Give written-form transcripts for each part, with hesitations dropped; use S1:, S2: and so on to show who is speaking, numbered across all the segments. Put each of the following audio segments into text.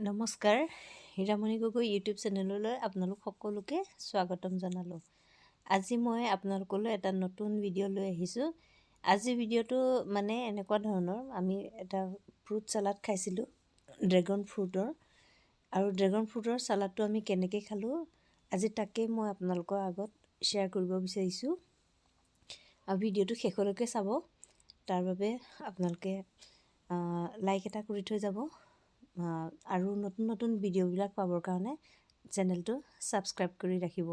S1: নমস্কাৰ, হীৰামণি গগৈ ইউটিউব চেনেললৈ আপোনালোক সকলোকে স্বাগতম জনালোঁ। আজি মই আপোনালোকলৈ এটা নতুন ভিডিঅ' লৈ আহিছোঁ। আজিৰ ভিডিঅ'টো মানে এনেকুৱা ধৰণৰ, আমি এটা ফ্ৰুট চালাড খাইছিলোঁ ড্ৰেগন ফ্ৰুটৰ, আৰু ড্ৰেগন ফ্ৰুটৰ চালাডটো আমি কেনেকৈ খালোঁ আজি তাকেই মই আপোনালোকৰ আগত শ্বেয়াৰ কৰিব বিচাৰিছোঁ। আৰু ভিডিঅ'টো শেষলৈকে চাব, তাৰ বাবে আপোনালোকে লাইক এটা কৰি থৈ যাব আৰু নতুন নতুন ভিডিঅ'বিলাক পাবৰ কাৰণে চেনেলটো ছাবস্ক্ৰাইব কৰি ৰাখিব।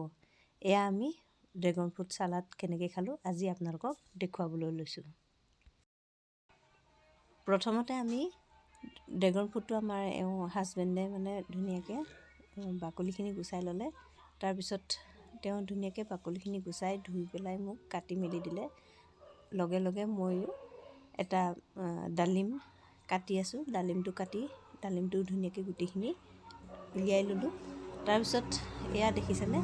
S1: এয়া আমি ড্ৰেগন ফ্ৰুট চালাড কেনেকৈ খালোঁ আজি আপোনালোকক দেখুৱাবলৈ লৈছোঁ। প্ৰথমতে আমি ড্ৰেগন ফ্ৰুটটো আমাৰ হাজবেণ্ডে মানে ধুনীয়াকৈ বাকলিখিনি গুচাই ল'লে। তাৰপিছত তেওঁ ধুনীয়াকৈ বাকলিখিনি গুচাই ধুই পেলাই মোক কাটি মেলি দিলে। লগে লগে ময়ো এটা ডালিম কাটি আছোঁ। ডালিমটো ধুনীয়াকৈ গুটিখিনি উলিয়াই ল'লোঁ। তাৰপিছত এয়া দেখিছেনে,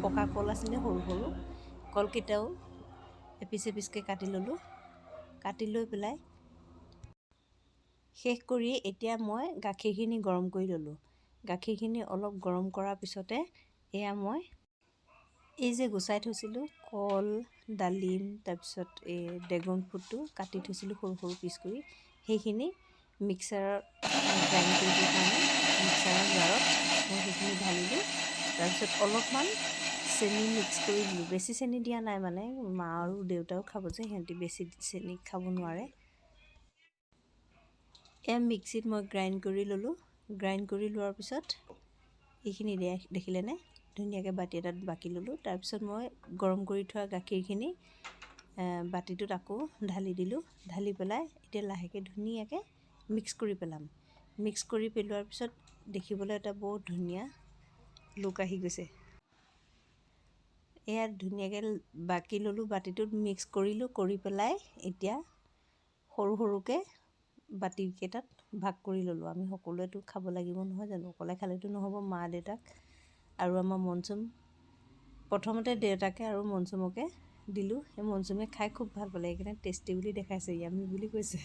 S1: পকা কল আছিলে, সৰু সৰু কলকেইটাও এপিচ এপিচকৈ কাটি ল'লোঁ। কাটি লৈ পেলাই শেষ কৰি এতিয়া মই গাখীৰখিনি গৰম কৰি ল'লোঁ। গাখীৰখিনি অলপ গৰম কৰাৰ পিছতে এয়া মই এই যে গুচাই থৈছিলোঁ কল, ডালিম, তাৰপিছত এই ড্ৰেগন ফ্ৰুটটো কাটি থৈছিলোঁ সৰু সৰু পিচ কৰি, সেইখিনি মিক্সাৰত গ্ৰাইণ্ড কৰিবৰ কাৰণে মিক্সাৰৰ জাৰত মই সেইখিনি ঢালিলোঁ। তাৰপিছত অলপমান চেনি মিক্স কৰি দিলোঁ। বেছি চেনি দিয়া নাই, মানে মা আৰু দেউতাও খাব যে, সিহঁতি বেছি চেনি খাব নোৱাৰে। এয়া মিক্সিত মই গ্ৰাইণ্ড কৰি ল'লোঁ। গ্ৰাইণ্ড কৰি লোৱাৰ পিছত এইখিনি দেখিলেনে, ধুনীয়াকৈ বাতি এটাত বাকি ল'লোঁ। তাৰপিছত মই গৰম কৰি থোৱা গাখীৰখিনি বাতিটোত আকৌ ঢালি দিলোঁ। ঢালি পেলাই এতিয়া লাহেকৈ ধুনীয়াকৈ মিক্স কৰি পেলাম। মিক্স কৰি পেলোৱাৰ পিছত দেখিবলৈ এটা বহুত ধুনীয়া লুক আহি গৈছে। এয়া ধুনীয়াকৈ বাকি ল'লোঁ, বাতিটোত মিক্স কৰিলোঁ। কৰি পেলাই এতিয়া সৰু সৰুকৈ বাতিকেইটাত ভাগ কৰি ল'লোঁ। আমি সকলোৱেতো খাব লাগিব নহয় জানো, অকলে খালেতো নহ'ব। মা দেউতাক আৰু আমাৰ মনচুম, প্ৰথমতে দেউতাকে আৰু মনচুমকে দিলোঁ। সেই মনচুমে খাই খুব ভাল পালে, সেইকাৰণে টেষ্টি বুলি দেখাইছে, য়ামি বুলি কৈছে।